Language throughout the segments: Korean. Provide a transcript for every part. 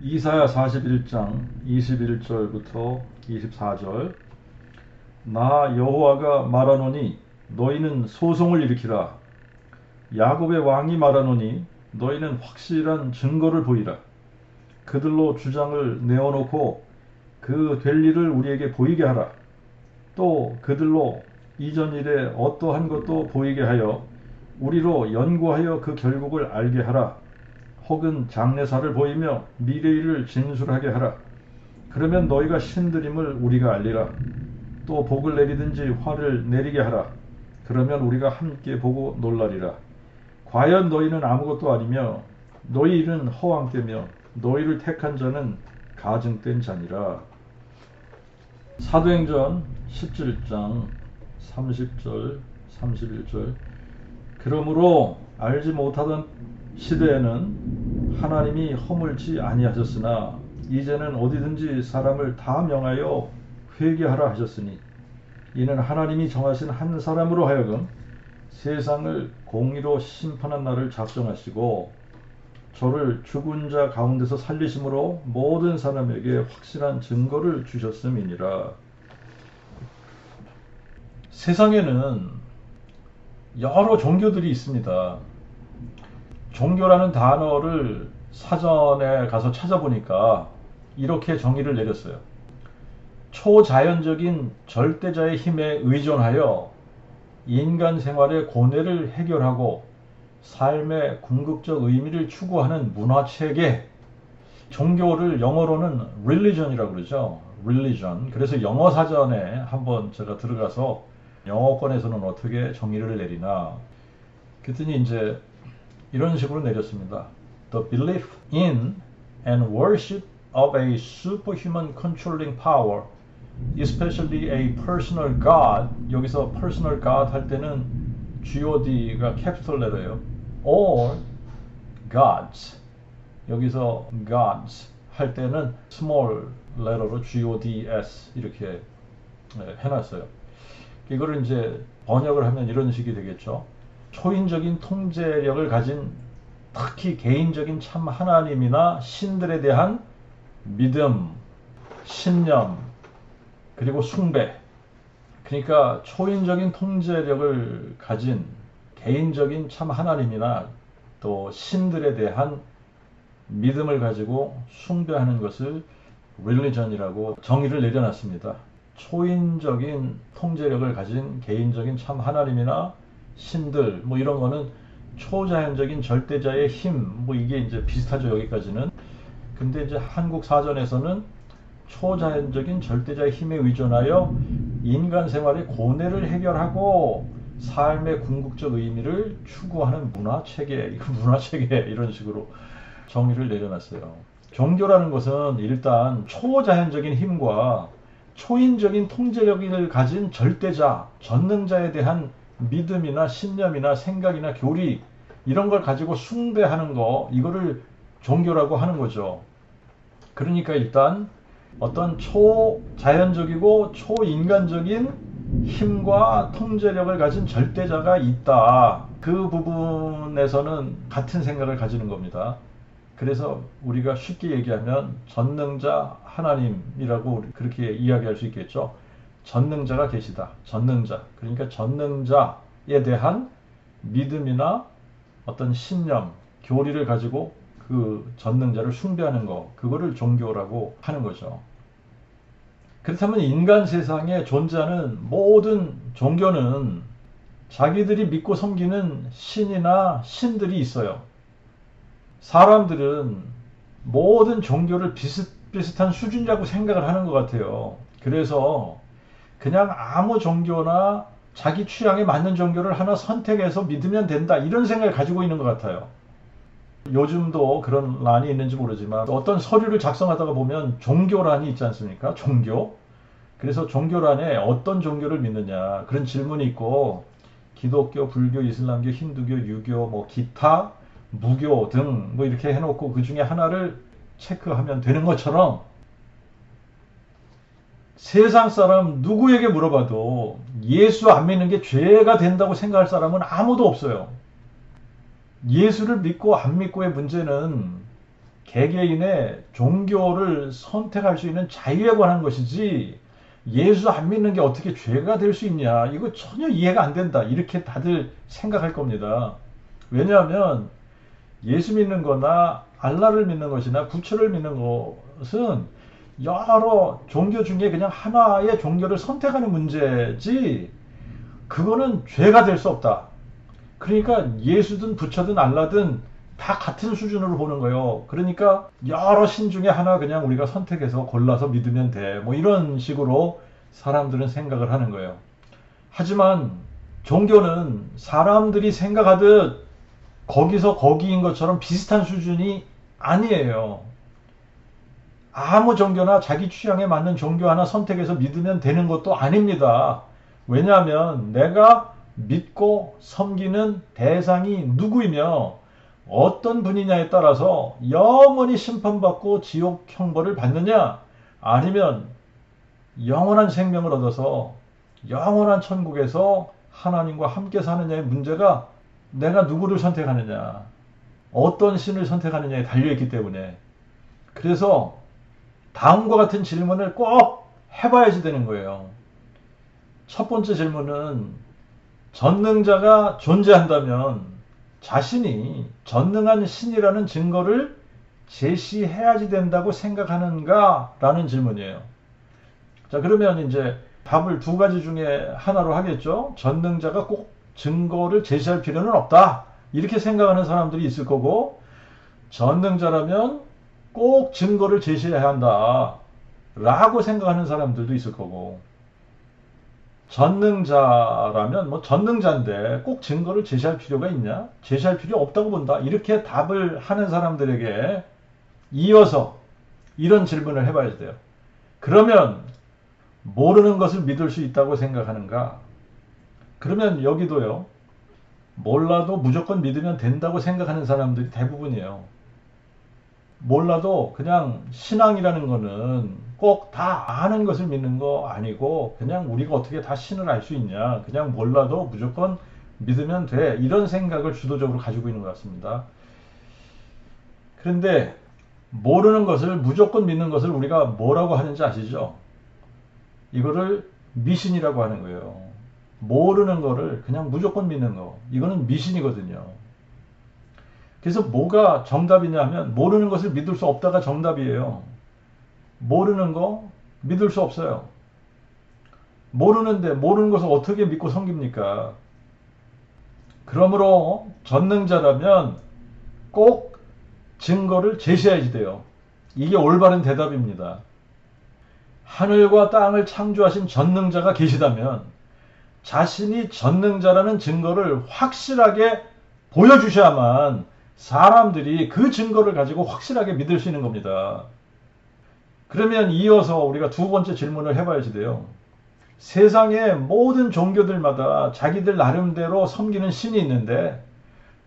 이사야 41장 21절부터 24절. 나 여호와가 말하노니 너희는 소송을 일으키라. 야곱의 왕이 말하노니 너희는 확실한 증거를 보이라. 그들로 주장을 내어놓고 그 될 일을 우리에게 보이게 하라. 또 그들로 이전 일에 어떠한 것도 보이게 하여 우리로 연구하여 그 결국을 알게 하라. 혹은 장래사를 보이며 미래일을 진술하게 하라. 그러면 너희가 신들임을 우리가 알리라. 또 복을 내리든지 화를 내리게 하라. 그러면 우리가 함께 보고 놀라리라. 과연 너희는 아무것도 아니며 너희 일은 허황되며 너희를 택한 자는 가증된 자니라. 사도행전 17장 30절 31절. 그러므로 알지 못하던 시대에는 하나님이 허물지 아니하셨으나 이제는 어디든지 사람을 다 명하여 회개하라 하셨으니 이는 하나님이 정하신 한 사람으로 하여금 세상을 공의로 심판한 날을 작정하시고 저를 죽은 자 가운데서 살리심으로 모든 사람에게 확실한 증거를 주셨음이니라. 세상에는 여러 종교들이 있습니다. 종교라는 단어를 사전에 가서 찾아보니까 이렇게 정의를 내렸어요. 초자연적인 절대자의 힘에 의존하여 인간 생활의 고뇌를 해결하고 삶의 궁극적 의미를 추구하는 문화체계. 종교를 영어로는 religion이라고 그러죠. religion. 그래서 영어 사전에 한번 제가 들어가서 영어권에서는 어떻게 정의를 내리나 그랬더니 이제 이런 식으로 내렸습니다. The belief in and worship of a superhuman controlling power, especially a personal God. 여기서 personal God 할 때는 God가 캐피털 레터예요. Or gods. 여기서 gods 할 때는 small letter로 Gods 이렇게 해놨어요. 이거를 이제 번역을 하면 이런 식이 되겠죠. 초인적인 통제력을 가진 특히 개인적인 참 하나님이나 신들에 대한 믿음, 신념, 그리고 숭배. 그러니까 초인적인 통제력을 가진 개인적인 참 하나님이나 또 신들에 대한 믿음을 가지고 숭배하는 것을 religion이라고 정의를 내려놨습니다. 초인적인 통제력을 가진 개인적인 참 하나님이나 신들 뭐 이런 거는 초자연적인 절대자의 힘 뭐 이게 이제 비슷하죠 여기까지는. 근데 이제 한국 사전에서는 초자연적인 절대자의 힘에 의존하여 인간 생활의 고뇌를 해결하고 삶의 궁극적 의미를 추구하는 문화체계, 이거 문화체계 이런 식으로 정의를 내려놨어요. 종교라는 것은 일단 초자연적인 힘과 초인적인 통제력을 가진 절대자, 전능자에 대한 믿음이나 신념이나 생각이나 교리 이런 걸 가지고 숭배하는 거 이거를 종교라고 하는 거죠. 그러니까 일단 어떤 초자연적이고 초인간적인 힘과 통제력을 가진 절대자가 있다. 그 부분에서는 같은 생각을 가지는 겁니다. 그래서 우리가 쉽게 얘기하면 전능자 하나님이라고 그렇게 이야기할 수 있겠죠. 전능자가 계시다. 전능자. 그러니까 전능자에 대한 믿음이나 어떤 신념, 교리를 가지고 그 전능자를 숭배하는 거, 그거를 종교라고 하는 거죠. 그렇다면 인간 세상에 존재하는 모든 종교는 자기들이 믿고 섬기는 신이나 신들이 있어요. 사람들은 모든 종교를 비슷비슷한 수준이라고 생각을 하는 것 같아요. 그래서 그냥 아무 종교나 자기 취향에 맞는 종교를 하나 선택해서 믿으면 된다 이런 생각을 가지고 있는 것 같아요. 요즘도 그런 란이 있는지 모르지만 어떤 서류를 작성하다가 보면 종교란이 있지 않습니까? 종교. 그래서 종교란에 어떤 종교를 믿느냐 그런 질문이 있고 기독교, 불교, 이슬람교, 힌두교, 유교, 뭐 기타 무교 등 뭐 이렇게 해놓고 그 중에 하나를 체크하면 되는 것처럼 세상 사람 누구에게 물어봐도 예수 안 믿는 게 죄가 된다고 생각할 사람은 아무도 없어요. 예수를 믿고 안 믿고의 문제는 개개인의 종교를 선택할 수 있는 자유에 관한 것이지 예수 안 믿는 게 어떻게 죄가 될 수 있냐. 이거 전혀 이해가 안 된다. 이렇게 다들 생각할 겁니다. 왜냐하면 예수 믿는 거나 알라를 믿는 것이나 부처를 믿는 것은 여러 종교 중에 그냥 하나의 종교를 선택하는 문제지 그거는 죄가 될 수 없다. 그러니까 예수든 부처든 알라든 다 같은 수준으로 보는 거예요. 그러니까 여러 신 중에 하나 그냥 우리가 선택해서 골라서 믿으면 돼. 뭐 이런 식으로 사람들은 생각을 하는 거예요. 하지만 종교는 사람들이 생각하듯 거기서 거기인 것처럼 비슷한 수준이 아니에요. 아무 종교나 자기 취향에 맞는 종교 하나 선택해서 믿으면 되는 것도 아닙니다. 왜냐하면 내가 믿고 섬기는 대상이 누구이며 어떤 분이냐에 따라서 영원히 심판받고 지옥 형벌을 받느냐 아니면 영원한 생명을 얻어서 영원한 천국에서 하나님과 함께 사느냐의 문제가 내가 누구를 선택하느냐 어떤 신을 선택하느냐에 달려있기 때문에 그래서 다음과 같은 질문을 꼭 해봐야지 되는 거예요. 첫 번째 질문은 전능자가 존재한다면 자신이 전능한 신이라는 증거를 제시해야지 된다고 생각하는가? 라는 질문이에요. 자, 그러면 이제 답을 두 가지 중에 하나로 하겠죠. 전능자가 꼭 증거를 제시할 필요는 없다. 이렇게 생각하는 사람들이 있을 거고, 전능자라면 꼭 증거를 제시해야 한다. 라고 생각하는 사람들도 있을 거고, 전능자라면 뭐 전능자인데 꼭 증거를 제시할 필요가 있냐? 제시할 필요 없다고 본다. 이렇게 답을 하는 사람들에게 이어서 이런 질문을 해봐야 돼요. 그러면 모르는 것을 믿을 수 있다고 생각하는가? 그러면 여기도요. 몰라도 무조건 믿으면 된다고 생각하는 사람들이 대부분이에요. 몰라도 그냥 신앙이라는 거는 꼭 다 아는 것을 믿는 거 아니고 그냥 우리가 어떻게 다 신을 알 수 있냐. 그냥 몰라도 무조건 믿으면 돼. 이런 생각을 주도적으로 가지고 있는 것 같습니다. 그런데 모르는 것을 무조건 믿는 것을 우리가 뭐라고 하는지 아시죠? 이거를 미신이라고 하는 거예요. 모르는 거를 그냥 무조건 믿는 거. 이거는 미신이거든요. 그래서 뭐가 정답이냐 하면 모르는 것을 믿을 수 없다가 정답이에요. 모르는 거 믿을 수 없어요. 모르는데 모르는 것을 어떻게 믿고 섬깁니까? 그러므로 전능자라면 꼭 증거를 제시해야지 돼요. 이게 올바른 대답입니다. 하늘과 땅을 창조하신 전능자가 계시다면 자신이 전능자라는 증거를 확실하게 보여주셔야만 사람들이 그 증거를 가지고 확실하게 믿을 수 있는 겁니다. 그러면 이어서 우리가 두 번째 질문을 해봐야지 돼요. 세상의 모든 종교들마다 자기들 나름대로 섬기는 신이 있는데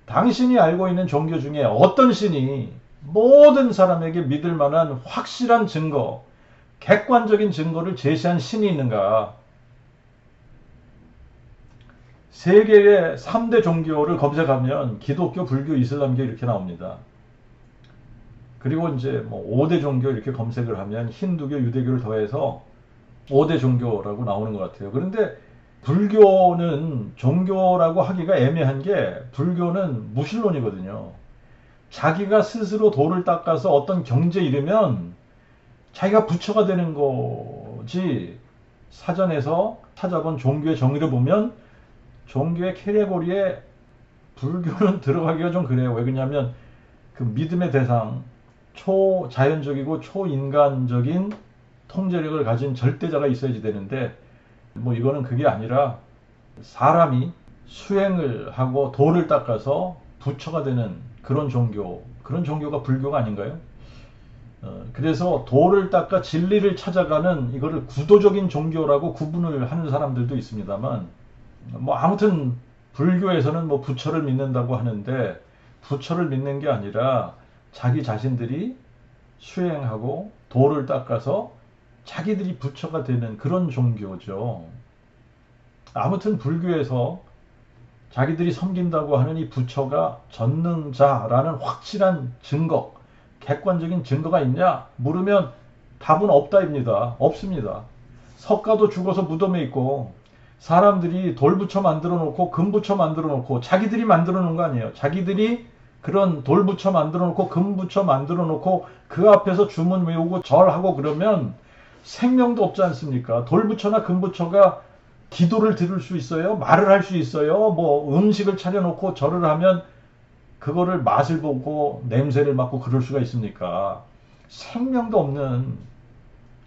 당신이 알고 있는 종교 중에 어떤 신이 모든 사람에게 믿을 만한 확실한 증거, 객관적인 증거를 제시한 신이 있는가? 세계의 3대 종교를 검색하면 기독교, 불교, 이슬람교 이렇게 나옵니다. 그리고 이제 뭐 5대 종교 이렇게 검색을 하면 힌두교, 유대교를 더해서 5대 종교라고 나오는 것 같아요. 그런데 불교는 종교라고 하기가 애매한 게 불교는 무신론이거든요. 자기가 스스로 돌을 닦아서 어떤 경지에 이르면 자기가 부처가 되는 거지. 사전에서 찾아본 종교의 정의를 보면 종교의 캐테고리에 불교는 들어가기가 좀 그래요. 왜 그러냐면 그 믿음의 대상, 초자연적이고 초인간적인 통제력을 가진 절대자가 있어야지 되는데 뭐 이거는 그게 아니라 사람이 수행을 하고 도를 닦아서 부처가 되는 그런 종교가 불교가 아닌가요? 그래서 도를 닦아 진리를 찾아가는 이거를 구도적인 종교라고 구분을 하는 사람들도 있습니다만 뭐 아무튼 불교에서는 뭐 부처를 믿는다고 하는데 부처를 믿는 게 아니라 자기 자신들이 수행하고 도를 닦아서 자기들이 부처가 되는 그런 종교죠. 아무튼 불교에서 자기들이 섬긴다고 하는 이 부처가 전능자라는 확실한 증거, 객관적인 증거가 있냐? 물으면 답은 없다입니다. 없습니다. 석가도 죽어서 무덤에 있고 사람들이 돌부처 만들어 놓고 금부처 만들어 놓고 자기들이 만들어 놓은 거 아니에요. 자기들이 그런 돌부처 만들어 놓고 금부처 만들어 놓고 그 앞에서 주문 외우고 절하고 그러면 생명도 없지 않습니까? 돌부처나 금부처가 기도를 들을 수 있어요? 말을 할 수 있어요? 뭐 음식을 차려놓고 절을 하면 그거를 맛을 보고 냄새를 맡고 그럴 수가 있습니까? 생명도 없는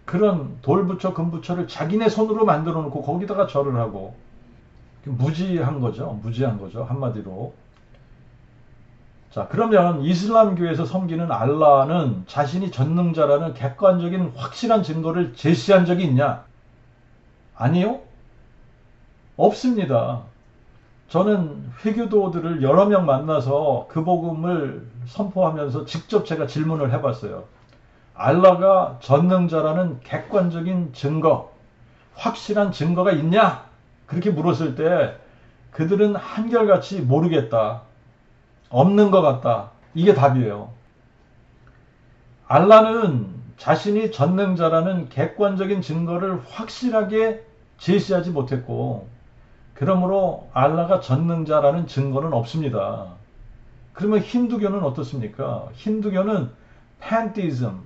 그런 돌부처 금부처를 자기네 손으로 만들어 놓고 거기다가 절을 하고 무지한 거죠. 무지한 거죠. 한마디로. 자, 그러면 이슬람교에서 섬기는 알라는 자신이 전능자라는 객관적인 확실한 증거를 제시한 적이 있냐? 아니요? 없습니다. 저는 회교도들을 여러 명 만나서 그 복음을 선포하면서 직접 제가 질문을 해봤어요. 알라가 전능자라는 객관적인 증거, 확실한 증거가 있냐? 그렇게 물었을 때 그들은 한결같이 모르겠다. 없는 것 같다. 이게 답이에요. 알라는 자신이 전능자라는 객관적인 증거를 확실하게 제시하지 못했고 그러므로 알라가 전능자라는 증거는 없습니다. 그러면 힌두교는 어떻습니까? 힌두교는 팬티즘,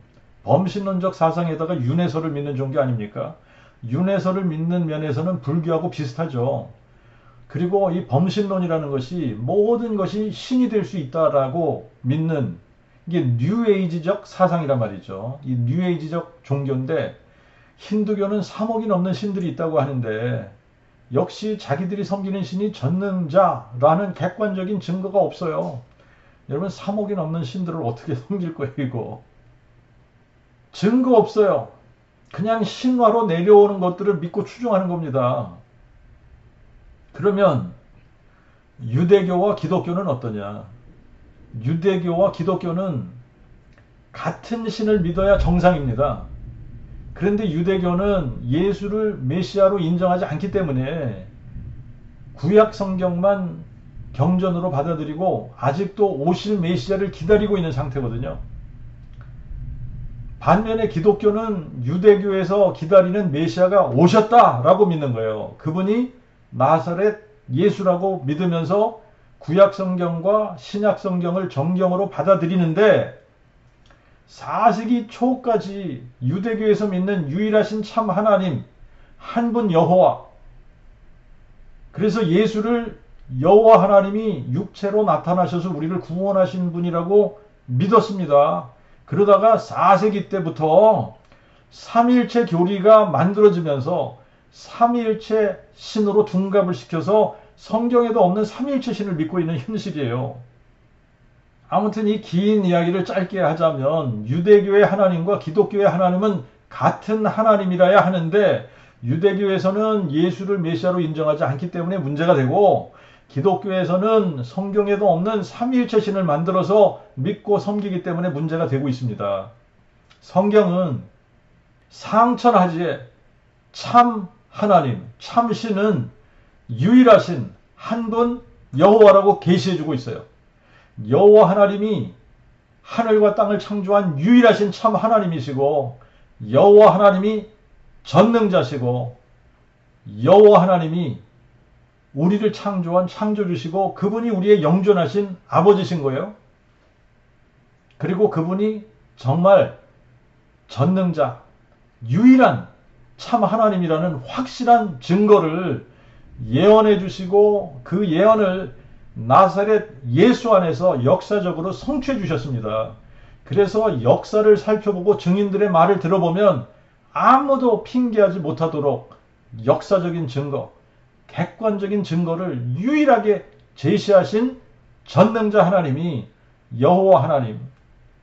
범신론적 사상에다가 윤회설을 믿는 종교 아닙니까? 윤회설을 믿는 면에서는 불교하고 비슷하죠. 그리고 이 범신론이라는 것이 모든 것이 신이 될 수 있다라고 믿는 이게 뉴에이지적 사상이란 말이죠. 이 뉴에이지적 종교인데 힌두교는 3억이 넘는 신들이 있다고 하는데 역시 자기들이 섬기는 신이 전능자라는 객관적인 증거가 없어요. 여러분 3억이 넘는 신들을 어떻게 섬길 거예요 이거. 증거 없어요. 그냥 신화로 내려오는 것들을 믿고 추종하는 겁니다. 그러면 유대교와 기독교는 어떠냐? 유대교와 기독교는 같은 신을 믿어야 정상입니다. 그런데 유대교는 예수를 메시아로 인정하지 않기 때문에 구약 성경만 경전으로 받아들이고 아직도 오실 메시아를 기다리고 있는 상태거든요. 반면에 기독교는 유대교에서 기다리는 메시아가 오셨다라고 믿는 거예요. 그분이 나사렛 예수라고 믿으면서 구약 성경과 신약 성경을 정경으로 받아들이는데 4세기 초까지 유대교에서 믿는 유일하신 참 하나님 한 분 여호와, 그래서 예수를 여호와 하나님이 육체로 나타나셔서 우리를 구원하신 분이라고 믿었습니다. 그러다가 4세기 때부터 삼위일체 교리가 만들어지면서 삼위일체 신으로 둔갑을 시켜서 성경에도 없는 삼위일체 신을 믿고 있는 현실이에요. 아무튼 이 긴 이야기를 짧게 하자면 유대교의 하나님과 기독교의 하나님은 같은 하나님이라야 하는데 유대교에서는 예수를 메시아로 인정하지 않기 때문에 문제가 되고 기독교에서는 성경에도 없는 삼위일체 신을 만들어서 믿고 섬기기 때문에 문제가 되고 있습니다. 성경은 상천하지에 참 하나님, 참 신은 유일하신 한 분 여호와라고 계시해주고 있어요. 여호와 하나님이 하늘과 땅을 창조한 유일하신 참 하나님이시고 여호와 하나님이 전능자시고 여호와 하나님이 우리를 창조한 창조주시고 그분이 우리의 영존하신 아버지신 거예요. 그리고 그분이 정말 전능자, 유일한 참 하나님이라는 확실한 증거를 예언해 주시고 그 예언을 나사렛 예수 안에서 역사적으로 성취해 주셨습니다. 그래서 역사를 살펴보고 증인들의 말을 들어보면 아무도 핑계하지 못하도록 역사적인 증거, 객관적인 증거를 유일하게 제시하신 전능자 하나님이 여호와 하나님,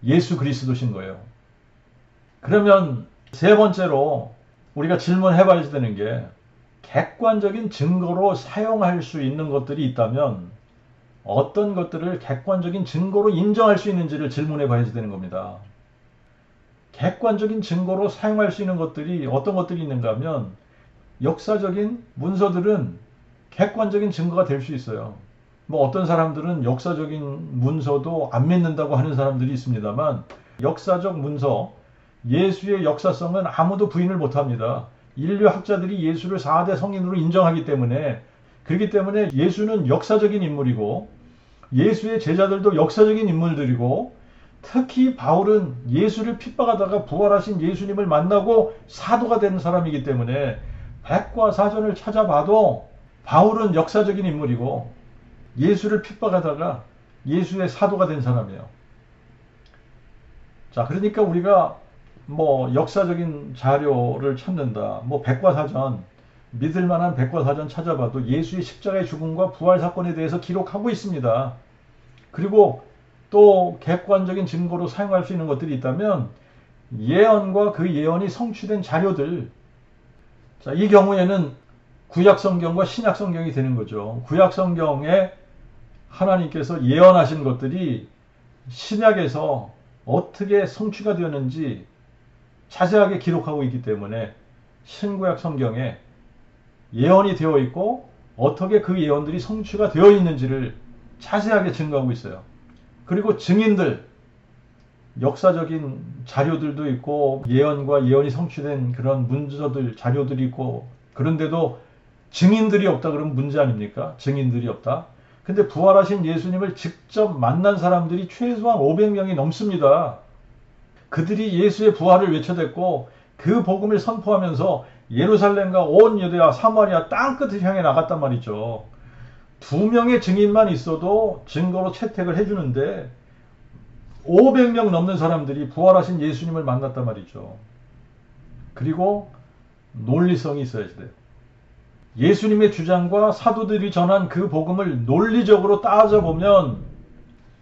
예수 그리스도신 거예요. 그러면 세 번째로 우리가 질문해 봐야 되는 게 객관적인 증거로 사용할 수 있는 것들이 있다면 어떤 것들을 객관적인 증거로 인정할 수 있는지를 질문해 봐야 되는 겁니다. 객관적인 증거로 사용할 수 있는 것들이 어떤 것들이 있는가 하면 역사적인 문서들은 객관적인 증거가 될 수 있어요. 뭐 어떤 사람들은 역사적인 문서도 안 믿는다고 하는 사람들이 있습니다만 역사적 문서, 예수의 역사성은 아무도 부인을 못합니다. 인류 학자들이 예수를 4대 성인으로 인정하기 때문에, 그렇기 때문에 예수는 역사적인 인물이고 예수의 제자들도 역사적인 인물들이고, 특히 바울은 예수를 핍박하다가 부활하신 예수님을 만나고 사도가 된 사람이기 때문에 백과사전을 찾아봐도 바울은 역사적인 인물이고 예수를 핍박하다가 예수의 사도가 된 사람이에요. 자, 그러니까 우리가 뭐 역사적인 자료를 찾는다, 뭐 백과사전, 믿을 만한 백과사전 찾아봐도 예수의 십자가의 죽음과 부활 사건에 대해서 기록하고 있습니다. 그리고 또 객관적인 증거로 사용할 수 있는 것들이 있다면 예언과 그 예언이 성취된 자료들, 자, 이 경우에는 구약성경과 신약성경이 되는 거죠. 구약성경에 하나님께서 예언하신 것들이 신약에서 어떻게 성취가 되었는지 자세하게 기록하고 있기 때문에 신구약 성경에 예언이 되어 있고 어떻게 그 예언들이 성취가 되어 있는지를 자세하게 증거하고 있어요. 그리고 증인들, 역사적인 자료들도 있고 예언과 예언이 성취된 그런 문서들, 자료들이 있고, 그런데도 증인들이 없다 그러면 문제 아닙니까? 증인들이 없다. 근데 부활하신 예수님을 직접 만난 사람들이 최소한 500명이 넘습니다. 그들이 예수의 부활을 외쳐댔고 그 복음을 선포하면서 예루살렘과 온 유대야, 사마리아 땅끝을 향해 나갔단 말이죠. 2명의 증인만 있어도 증거로 채택을 해주는데 500명 넘는 사람들이 부활하신 예수님을 만났단 말이죠. 그리고 논리성이 있어야 돼요. 예수님의 주장과 사도들이 전한 그 복음을 논리적으로 따져보면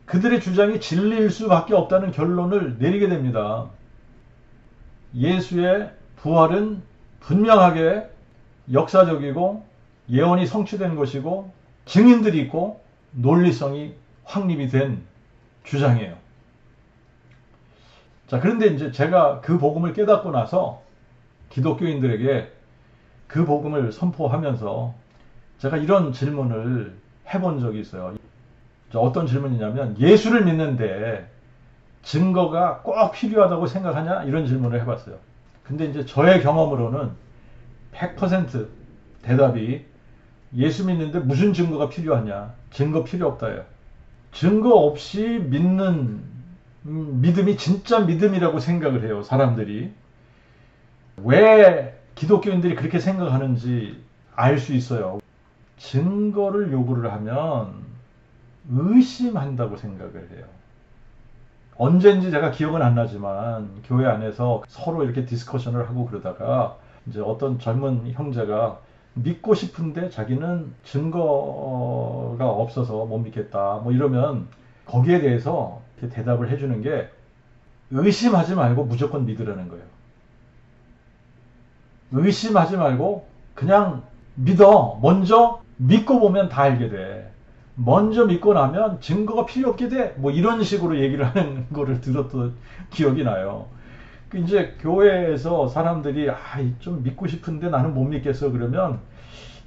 그들의 주장이 진리일 수밖에 없다는 결론을 내리게 됩니다. 예수의 부활은 분명하게 역사적이고 예언이 성취된 것이고 증인들이 있고 논리성이 확립이 된 주장이에요. 자, 그런데 이제 제가 그 복음을 깨닫고 나서 기독교인들에게 그 복음을 선포하면서 제가 이런 질문을 해본 적이 있어요. 어떤 질문이냐면, 예수를 믿는데 증거가 꼭 필요하다고 생각하냐? 이런 질문을 해봤어요. 근데 이제 저의 경험으로는 100% 대답이 예수 믿는데 무슨 증거가 필요하냐? 증거 필요 없다예요. 증거 없이 믿는 믿음이 진짜 믿음이라고 생각을 해요, 사람들이. 왜 기독교인들이 그렇게 생각하는지 알 수 있어요. 증거를 요구를 하면 의심한다고 생각을 해요. 언젠지 제가 기억은 안 나지만 교회 안에서 서로 이렇게 디스커션을 하고 그러다가 이제 어떤 젊은 형제가 믿고 싶은데 자기는 증거가 없어서 못 믿겠다, 뭐 이러면 거기에 대해서 이렇게 대답을 해주는 게, 의심하지 말고 무조건 믿으라는 거예요. 의심하지 말고 그냥 믿어. 먼저 믿고 보면 다 알게 돼. 먼저 믿고 나면 증거가 필요 없게 돼. 뭐 이런 식으로 얘기를 하는 거를 들었던 기억이 나요. 이제 교회에서 사람들이 좀 믿고 싶은데 나는 못 믿겠어 그러면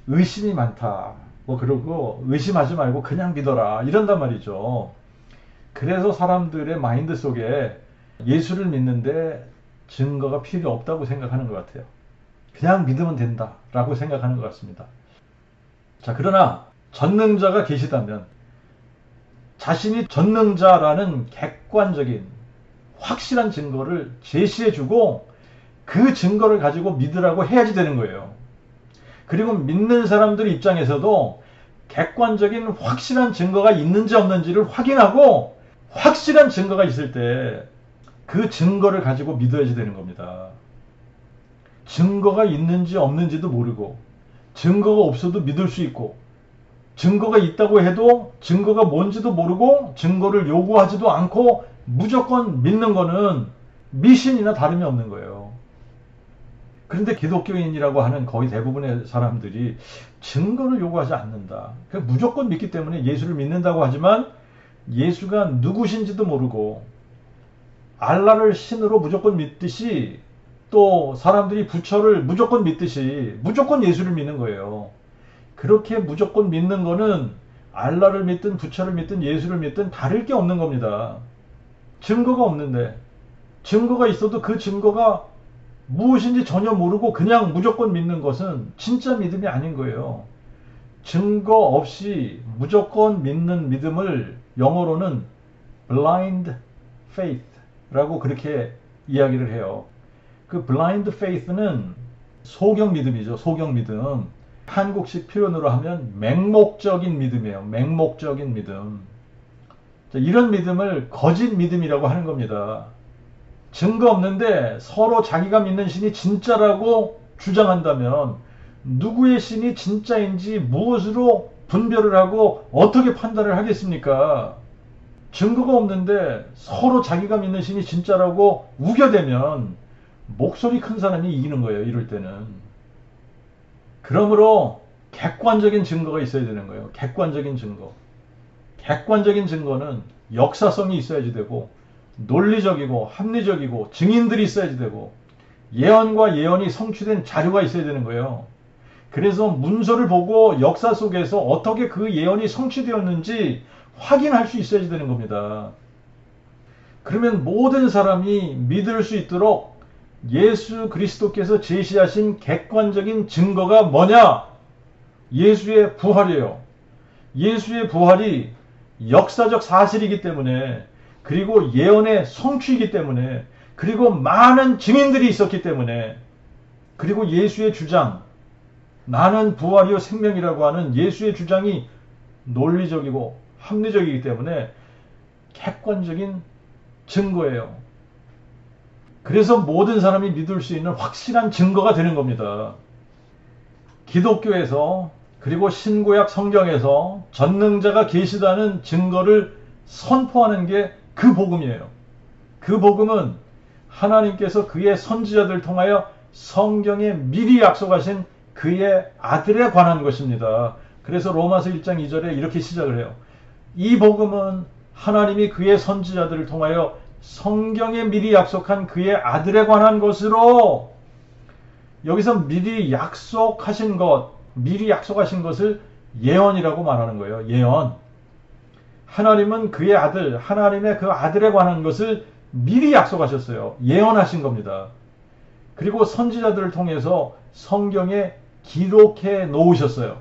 의심이 많다, 뭐 그러고 의심하지 말고 그냥 믿어라 이런단 말이죠. 그래서 사람들의 마인드 속에 예수를 믿는데 증거가 필요 없다고 생각하는 것 같아요. 그냥 믿으면 된다 라고 생각하는 것 같습니다. 자, 그러나 전능자가 계시다면 자신이 전능자라는 객관적인 확실한 증거를 제시해주고 그 증거를 가지고 믿으라고 해야지 되는 거예요. 그리고 믿는 사람들 입장에서도 객관적인 확실한 증거가 있는지 없는지를 확인하고 확실한 증거가 있을 때 그 증거를 가지고 믿어야지 되는 겁니다. 증거가 있는지 없는지도 모르고 증거가 없어도 믿을 수 있고, 증거가 있다고 해도 증거가 뭔지도 모르고 증거를 요구하지도 않고 무조건 믿는 거는 미신이나 다름이 없는 거예요. 그런데 기독교인이라고 하는 거의 대부분의 사람들이 증거를 요구하지 않는다. 무조건 믿기 때문에 예수를 믿는다고 하지만 예수가 누구신지도 모르고 알라를 신으로 무조건 믿듯이, 또 사람들이 부처를 무조건 믿듯이 무조건 예수를 믿는 거예요. 그렇게 무조건 믿는 거는 알라를 믿든 부처를 믿든 예수를 믿든 다를 게 없는 겁니다. 증거가 없는데 증거가 있어도 그 증거가 무엇인지 전혀 모르고 그냥 무조건 믿는 것은 진짜 믿음이 아닌 거예요. 증거 없이 무조건 믿는 믿음을 영어로는 blind faith라고 그렇게 이야기를 해요. 그 blind faith는 소경 믿음이죠. 소경 믿음. 한국식 표현으로 하면 맹목적인 믿음이에요. 맹목적인 믿음. 이런 믿음을 거짓 믿음이라고 하는 겁니다. 증거 없는데 서로 자기가 믿는 신이 진짜라고 주장한다면 누구의 신이 진짜인지 무엇으로 분별을 하고 어떻게 판단을 하겠습니까? 증거가 없는데 서로 자기가 믿는 신이 진짜라고 우겨대면 목소리 큰 사람이 이기는 거예요. 이럴 때는. 그러므로 객관적인 증거가 있어야 되는 거예요. 객관적인 증거. 객관적인 증거는 역사성이 있어야지 되고 논리적이고 합리적이고 증인들이 있어야지 되고 예언과 예언이 성취된 자료가 있어야 되는 거예요. 그래서 문서를 보고 역사 속에서 어떻게 그 예언이 성취되었는지 확인할 수 있어야지 되는 겁니다. 그러면 모든 사람이 믿을 수 있도록 예수 그리스도께서 제시하신 객관적인 증거가 뭐냐? 예수의 부활이에요. 예수의 부활이 역사적 사실이기 때문에, 그리고 예언의 성취이기 때문에, 그리고 많은 증인들이 있었기 때문에, 그리고 예수의 주장, 나는 부활이요 생명이라고 하는 예수의 주장이 논리적이고 합리적이기 때문에 객관적인 증거예요. 그래서 모든 사람이 믿을 수 있는 확실한 증거가 되는 겁니다. 기독교에서 그리고 신구약 성경에서 전능자가 계시다는 증거를 선포하는 게 그 복음이에요. 그 복음은 하나님께서 그의 선지자들을 통하여 성경에 미리 약속하신 그의 아들에 관한 것입니다. 그래서 로마서 1장 2절에 이렇게 시작을 해요. 이 복음은 하나님이 그의 선지자들을 통하여 성경에 미리 약속한 그의 아들에 관한 것으로, 여기서 미리 약속하신 것, 미리 약속하신 것을 예언이라고 말하는 거예요. 예언. 하나님은 그의 아들, 하나님의 그 아들에 관한 것을 미리 약속하셨어요. 예언하신 겁니다. 그리고 선지자들을 통해서 성경에 기록해 놓으셨어요.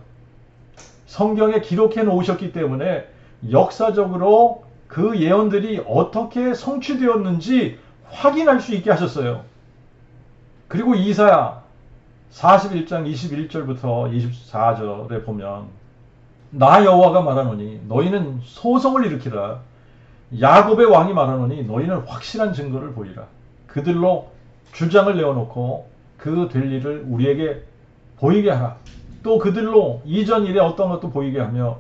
성경에 기록해 놓으셨기 때문에 역사적으로 그 예언들이 어떻게 성취되었는지 확인할 수 있게 하셨어요. 그리고 이사야 41장 21절부터 24절에 보면 나 여호와가 말하노니 너희는 소송을 일으키라. 야곱의 왕이 말하노니 너희는 확실한 증거를 보이라. 그들로 주장을 내어놓고 그 될 일을 우리에게 보이게 하라. 또 그들로 이전 일에 어떤 것도 보이게 하며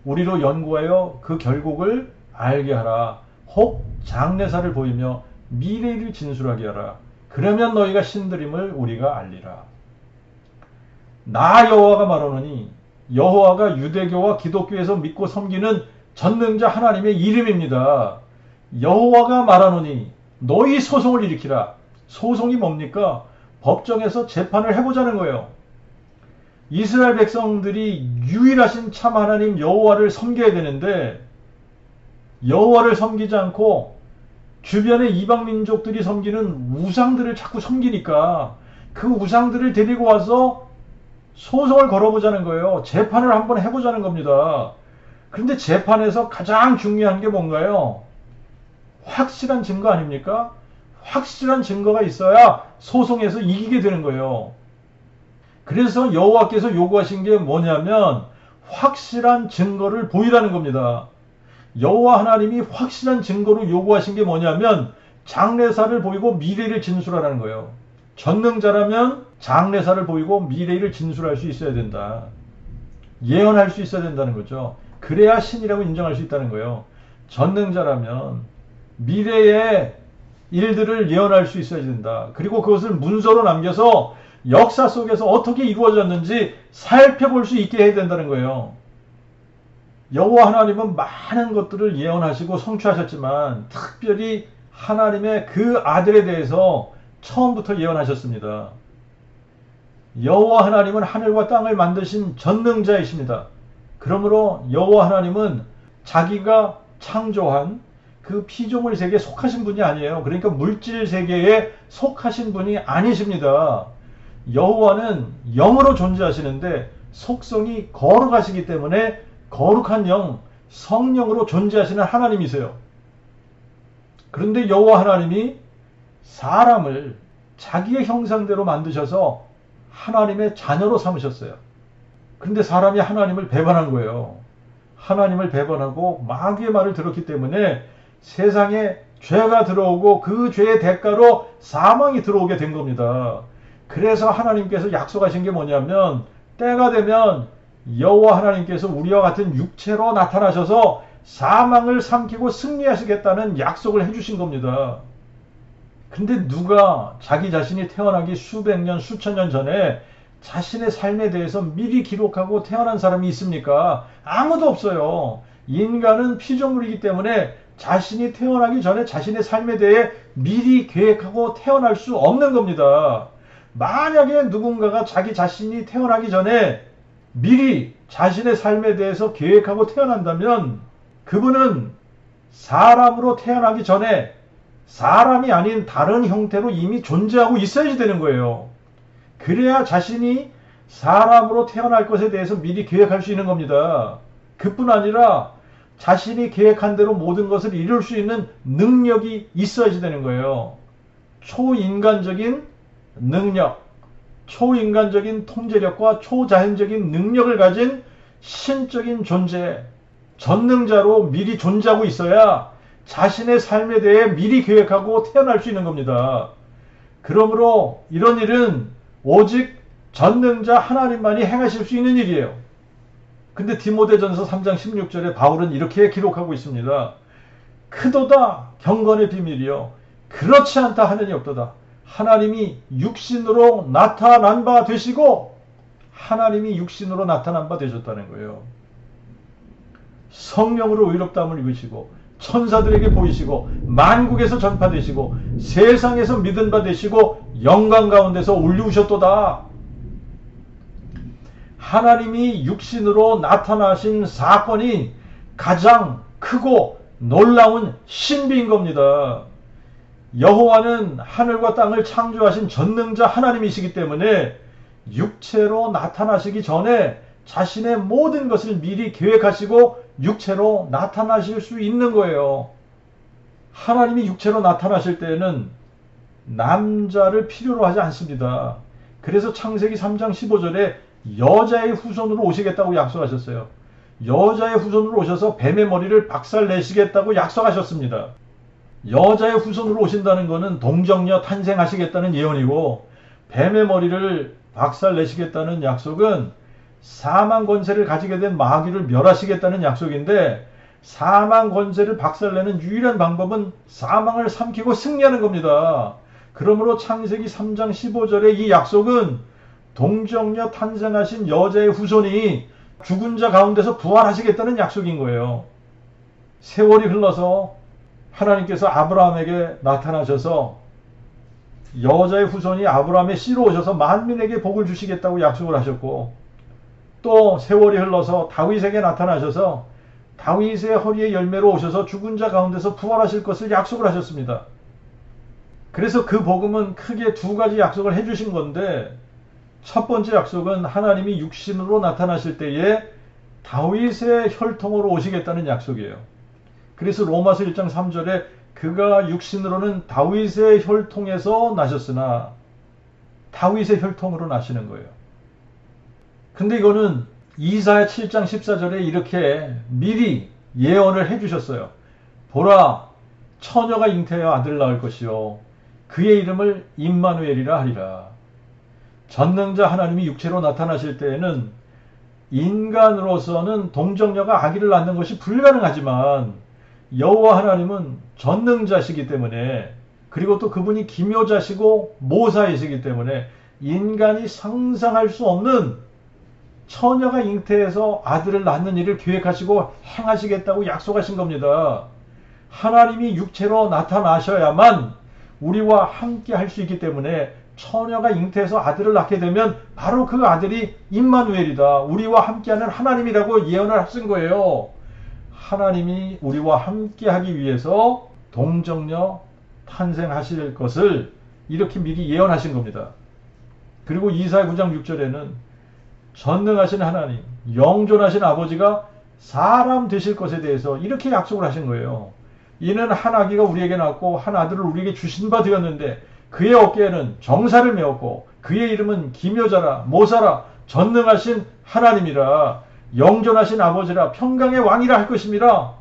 우리로 연구하여 그 결국을 알게 하라. 혹 장래사를 보이며 미래를 진술하게 하라. 그러면 너희가 신들임을 우리가 알리라. 나 여호와가 말하노니, 여호와가 유대교와 기독교에서 믿고 섬기는 전능자 하나님의 이름입니다. 여호와가 말하노니 너희 소송을 일으키라. 소송이 뭡니까? 법정에서 재판을 해보자는 거예요. 이스라엘 백성들이 유일하신 참 하나님 여호와를 섬겨야 되는데 여호와를 섬기지 않고 주변의 이방 민족들이 섬기는 우상들을 자꾸 섬기니까 그 우상들을 데리고 와서 소송을 걸어보자는 거예요. 재판을 한번 해보자는 겁니다. 그런데 재판에서 가장 중요한 게 뭔가요? 확실한 증거 아닙니까? 확실한 증거가 있어야 소송에서 이기게 되는 거예요. 그래서 여호와께서 요구하신 게 뭐냐면 확실한 증거를 보이라는 겁니다. 여호와 하나님이 확실한 증거로 요구하신 게 뭐냐면 장래사를 보이고 미래를 진술하라는 거예요. 전능자라면 장래사를 보이고 미래를 진술할 수 있어야 된다. 예언할 수 있어야 된다는 거죠. 그래야 신이라고 인정할 수 있다는 거예요. 전능자라면 미래의 일들을 예언할 수 있어야 된다. 그리고 그것을 문서로 남겨서 역사 속에서 어떻게 이루어졌는지 살펴볼 수 있게 해야 된다는 거예요. 여호와 하나님은 많은 것들을 예언하시고 성취하셨지만 특별히 하나님의 그 아들에 대해서 처음부터 예언하셨습니다. 여호와 하나님은 하늘과 땅을 만드신 전능자이십니다. 그러므로 여호와 하나님은 자기가 창조한 그 피조물 세계에 속하신 분이 아니에요. 그러니까 물질 세계에 속하신 분이 아니십니다. 여호와는 영으로 존재하시는데 속성이 거룩하시기 때문에 거룩한 영, 성령으로 존재하시는 하나님이세요. 그런데 여호와 하나님이 사람을 자기의 형상대로 만드셔서 하나님의 자녀로 삼으셨어요. 그런데 사람이 하나님을 배반한 거예요. 하나님을 배반하고 마귀의 말을 들었기 때문에 세상에 죄가 들어오고 그 죄의 대가로 사망이 들어오게 된 겁니다. 그래서 하나님께서 약속하신 게 뭐냐면 때가 되면 여호와 하나님께서 우리와 같은 육체로 나타나셔서 사망을 삼키고 승리하시겠다는 약속을 해주신 겁니다. 근데 누가 자기 자신이 태어나기 수백 년, 수천 년 전에 자신의 삶에 대해서 미리 기록하고 태어난 사람이 있습니까? 아무도 없어요. 인간은 피조물이기 때문에 자신이 태어나기 전에 자신의 삶에 대해 미리 계획하고 태어날 수 없는 겁니다. 만약에 누군가가 자기 자신이 태어나기 전에 미리 자신의 삶에 대해서 계획하고 태어난다면 그분은 사람으로 태어나기 전에 사람이 아닌 다른 형태로 이미 존재하고 있어야지 되는 거예요. 그래야 자신이 사람으로 태어날 것에 대해서 미리 계획할 수 있는 겁니다. 그뿐 아니라 자신이 계획한 대로 모든 것을 이룰 수 있는 능력이 있어야지 되는 거예요. 초인간적인 능력, 초인간적인 통제력과 초자연적인 능력을 가진 신적인 존재, 전능자로 미리 존재하고 있어야 자신의 삶에 대해 미리 계획하고 태어날 수 있는 겁니다. 그러므로 이런 일은 오직 전능자 하나님만이 행하실 수 있는 일이에요. 근데 디모데전서 3장 16절에 바울은 이렇게 기록하고 있습니다. 크도다 경건의 비밀이요 그렇지 않다 하느니 없도다. 하나님이 육신으로 나타난 바 되시고 하나님이 육신으로 나타난 바 되셨다는 거예요. 성령으로 의롭다함을 입으시고 천사들에게 보이시고 만국에서 전파되시고 세상에서 믿은 바 되시고 영광 가운데서 올리우셨도다. 하나님이 육신으로 나타나신 사건이 가장 크고 놀라운 신비인 겁니다. 여호와는 하늘과 땅을 창조하신 전능자 하나님이시기 때문에 육체로 나타나시기 전에 자신의 모든 것을 미리 계획하시고 육체로 나타나실 수 있는 거예요. 하나님이 육체로 나타나실 때에는 남자를 필요로 하지 않습니다. 그래서 창세기 3장 15절에 여자의 후손으로 오시겠다고 약속하셨어요. 여자의 후손으로 오셔서 뱀의 머리를 박살내시겠다고 약속하셨습니다. 여자의 후손으로 오신다는 것은 동정녀 탄생하시겠다는 예언이고 뱀의 머리를 박살내시겠다는 약속은 사망 권세를 가지게 된 마귀를 멸하시겠다는 약속인데 사망 권세를 박살내는 유일한 방법은 사망을 삼키고 승리하는 겁니다. 그러므로 창세기 3장 15절의 이 약속은 동정녀 탄생하신 여자의 후손이 죽은 자 가운데서 부활하시겠다는 약속인 거예요. 세월이 흘러서 하나님께서 아브라함에게 나타나셔서 여자의 후손이 아브라함의 씨로 오셔서 만민에게 복을 주시겠다고 약속을 하셨고 또 세월이 흘러서 다윗에게 나타나셔서 다윗의 허리에 열매로 오셔서 죽은 자 가운데서 부활하실 것을 약속을 하셨습니다. 그래서 그 복음은 크게 두 가지 약속을 해주신 건데 첫 번째 약속은 하나님이 육신으로 나타나실 때에 다윗의 혈통으로 오시겠다는 약속이에요. 그래서 로마서 1장 3절에 그가 육신으로는 다윗의 혈통에서 나셨으나 다윗의 혈통으로 나시는 거예요. 근데 이거는 이사야 7장 14절에 이렇게 미리 예언을 해주셨어요. 보라 처녀가 잉태하여 아들을 낳을 것이요 그의 이름을 임마누엘이라 하리라. 전능자 하나님이 육체로 나타나실 때에는 인간으로서는 동정녀가 아기를 낳는 것이 불가능하지만 여호와 하나님은 전능자시기 때문에 그리고 또 그분이 기묘자시고 모사이시기 때문에 인간이 상상할 수 없는 처녀가 잉태해서 아들을 낳는 일을 계획하시고 행하시겠다고 약속하신 겁니다. 하나님이 육체로 나타나셔야만 우리와 함께 할 수 있기 때문에 처녀가 잉태해서 아들을 낳게 되면 바로 그 아들이 임마누엘이다. 우리와 함께하는 하나님이라고 예언을 하신 거예요. 하나님이 우리와 함께 하기 위해서 동정녀 탄생하실 것을 이렇게 미리 예언하신 겁니다. 그리고 이사야 9장 6절에는 전능하신 하나님, 영존하신 아버지가 사람 되실 것에 대해서 이렇게 약속을 하신 거예요. 이는 한 아기가 우리에게 낳고 한 아들을 우리에게 주신 바 되었는데 그의 어깨에는 정사를 메었고 그의 이름은 기묘자라 모사라 전능하신 하나님이라 영존하신 아버지라 평강의 왕이라 할 것입니다.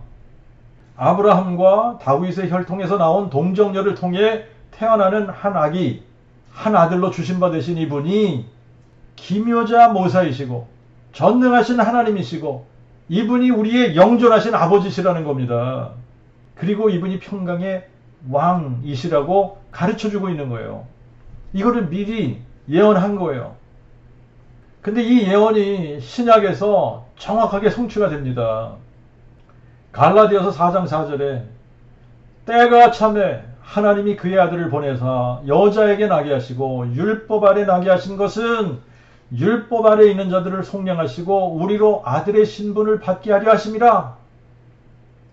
아브라함과 다윗의 혈통에서 나온 동정녀를 통해 태어나는 한 아기, 한 아들로 주신 바 되신 이분이 기묘자 모사이시고 전능하신 하나님이시고 이분이 우리의 영존하신 아버지시라는 겁니다. 그리고 이분이 평강의 왕이시라고 가르쳐주고 있는 거예요. 이거를 미리 예언한 거예요. 근데 이 예언이 신약에서 정확하게 성취가 됩니다. 갈라디아서 4장 4절에 때가 참에 하나님이 그의 아들을 보내사 여자에게 나게 하시고 율법 아래 나게 하신 것은 율법 아래 있는 자들을 속량하시고 우리로 아들의 신분을 받게 하려 하심이라.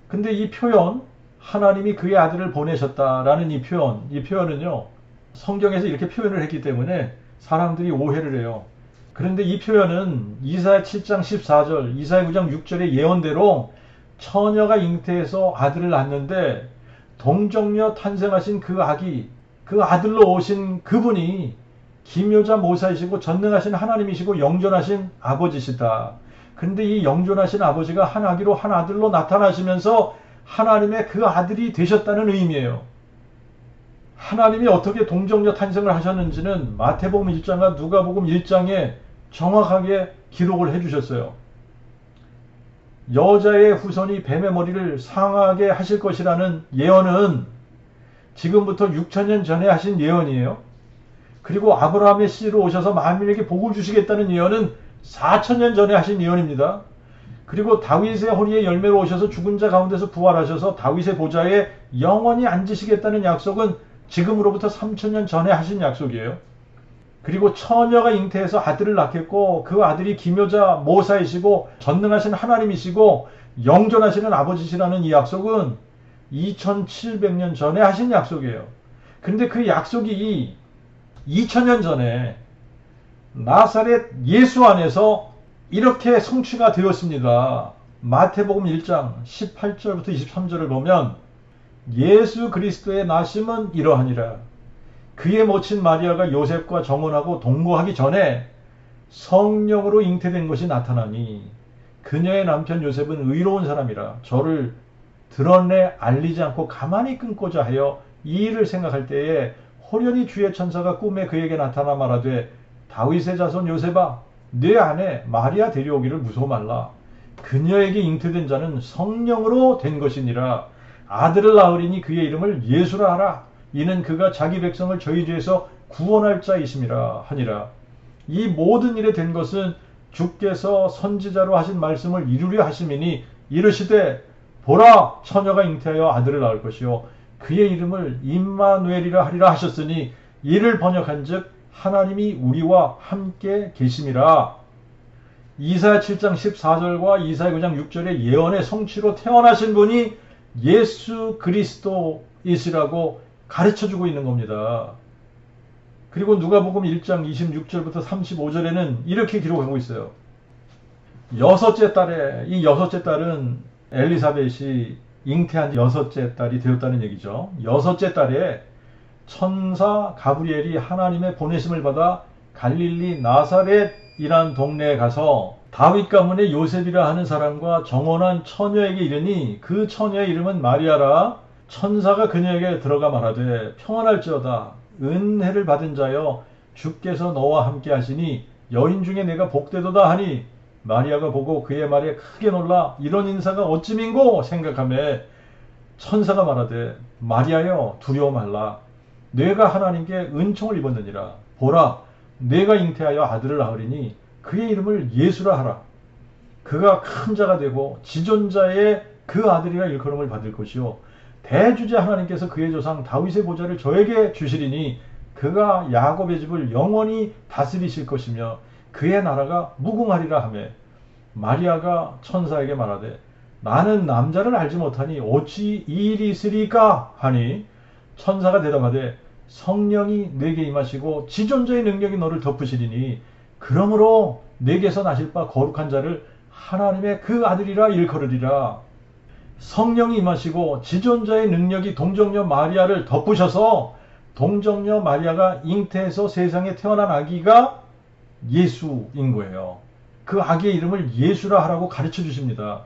근데 이 표현 하나님이 그의 아들을 보내셨다라는 이 표현은요 성경에서 이렇게 표현을 했기 때문에 사람들이 오해를 해요. 그런데 이 표현은 이사야 7장 14절, 이사야 9장 6절의 예언대로 처녀가 잉태해서 아들을 낳는데 동정녀 탄생하신 그 아기, 그 아들로 오신 그분이 기묘자 모사이시고 전능하신 하나님이시고 영존하신 아버지시다. 그런데 이 영존하신 아버지가 한 아기로 한 아들로 나타나시면서 하나님의 그 아들이 되셨다는 의미예요. 하나님이 어떻게 동정녀 탄생을 하셨는지는 마태복음 1장과 누가복음 1장에 정확하게 기록을 해주셨어요. 여자의 후손이 뱀의 머리를 상하게 하실 것이라는 예언은 지금부터 6천년 전에 하신 예언이에요. 그리고 아브라함의 씨로 오셔서 만민에게 복을 주시겠다는 예언은 4천년 전에 하신 예언입니다. 그리고 다윗의 허리에 열매로 오셔서 죽은 자 가운데서 부활하셔서 다윗의 보좌에 영원히 앉으시겠다는 약속은 지금으로부터 3천년 전에 하신 약속이에요. 그리고 처녀가 잉태해서 아들을 낳겠고 그 아들이 기묘자 모사이시고 전능하신 하나님이시고 영존하시는 아버지시라는 이 약속은 2700년 전에 하신 약속이에요. 그런데 그 약속이 2000년 전에 나사렛 예수 안에서 이렇게 성취가 되었습니다. 마태복음 1장 18절부터 23절을 보면 예수 그리스도의 나심은 이러하니라. 그의 모친 마리아가 요셉과 정혼하고 동거하기 전에 성령으로 잉태된 것이 나타나니 그녀의 남편 요셉은 의로운 사람이라 저를 드러내 알리지 않고 가만히 끊고자 하여 이 일을 생각할 때에 호련히 주의 천사가 꿈에 그에게 나타나 말하되 다윗의 자손 요셉아 네 아내 마리아 데려오기를 무서워 말라. 그녀에게 잉태된 자는 성령으로 된 것이니라. 아들을 낳으리니 그의 이름을 예수라 하라. 이는 그가 자기 백성을 저희 죄에서 구원할 자이심이라 하니라. 이 모든 일에 된 것은 주께서 선지자로 하신 말씀을 이루려 하심이니 이르시되 보라 처녀가 잉태하여 아들을 낳을 것이요 그의 이름을 임마누엘이라 하리라 하셨으니 이를 번역한즉 하나님이 우리와 함께 계심이라. 이사야 7장 14절과 이사야 9장 6절의 예언의 성취로 태어나신 분이 예수 그리스도이시라고 가르쳐주고 있는 겁니다. 그리고 누가복음 1장 26절부터 35절에는 이렇게 기록하고 있어요. 여섯째 딸에, 이 여섯째 딸은 엘리사벳이 잉태한 여섯째 딸이 되었다는 얘기죠. 여섯째 딸에 천사 가브리엘이 하나님의 보내심을 받아 갈릴리 나사렛이란 동네에 가서 다윗 가문의 요셉이라 하는 사람과 정혼한 처녀에게 이르니 그 처녀의 이름은 마리아라. 천사가 그녀에게 들어가 말하되 평안할지어다 은혜를 받은 자여 주께서 너와 함께 하시니 여인 중에 내가 복되도다 하니 마리아가 보고 그의 말에 크게 놀라 이런 인사가 어찌민고 생각하며 천사가 말하되 마리아여 두려워 말라 내가 하나님께 은총을 입었느니라. 보라 내가 잉태하여 아들을 낳으리니 그의 이름을 예수라 하라. 그가 큰 자가 되고 지존자의 그 아들이라 일컬음을 받을 것이요 대주제 하나님께서 그의 조상 다윗의 보좌를 저에게 주시리니 그가 야곱의 집을 영원히 다스리실 것이며 그의 나라가 무궁하리라 하며 마리아가 천사에게 말하되 나는 남자를 알지 못하니 어찌 이 일이 있으리까 하니 천사가 대답하되 성령이 내게 임하시고 지존자의 능력이 너를 덮으시리니 그러므로 내게서 나실 바 거룩한 자를 하나님의 그 아들이라 일컬으리라. 성령이 임하시고 지존자의 능력이 동정녀 마리아를 덮으셔서 동정녀 마리아가 잉태해서 세상에 태어난 아기가 예수인 거예요. 그 아기의 이름을 예수라 하라고 가르쳐 주십니다.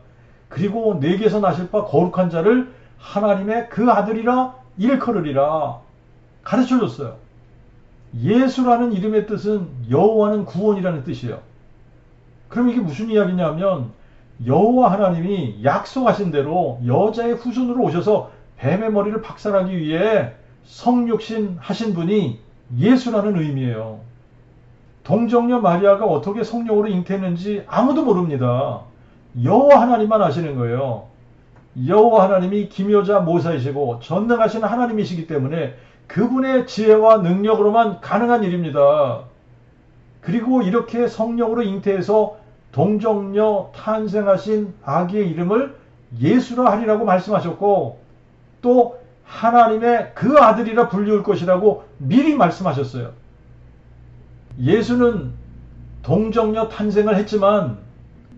그리고 내게서 나실 바 거룩한 자를 하나님의 그 아들이라 일컬으리라 가르쳐 줬어요. 예수라는 이름의 뜻은 여호와는 구원이라는 뜻이에요. 그럼 이게 무슨 이야기냐면 여호와 하나님이 약속하신 대로 여자의 후손으로 오셔서 뱀의 머리를 박살하기 위해 성육신 하신 분이 예수라는 의미예요. 동정녀 마리아가 어떻게 성령으로 잉태했는지 아무도 모릅니다. 여호와 하나님만 아시는 거예요. 여호와 하나님이 기묘자 모사이시고 전능하신 하나님이시기 때문에 그분의 지혜와 능력으로만 가능한 일입니다. 그리고 이렇게 성령으로 잉태해서 동정녀 탄생하신 아기의 이름을 예수라 하리라고 말씀하셨고 또 하나님의 그 아들이라 불리울 것이라고 미리 말씀하셨어요. 예수는 동정녀 탄생을 했지만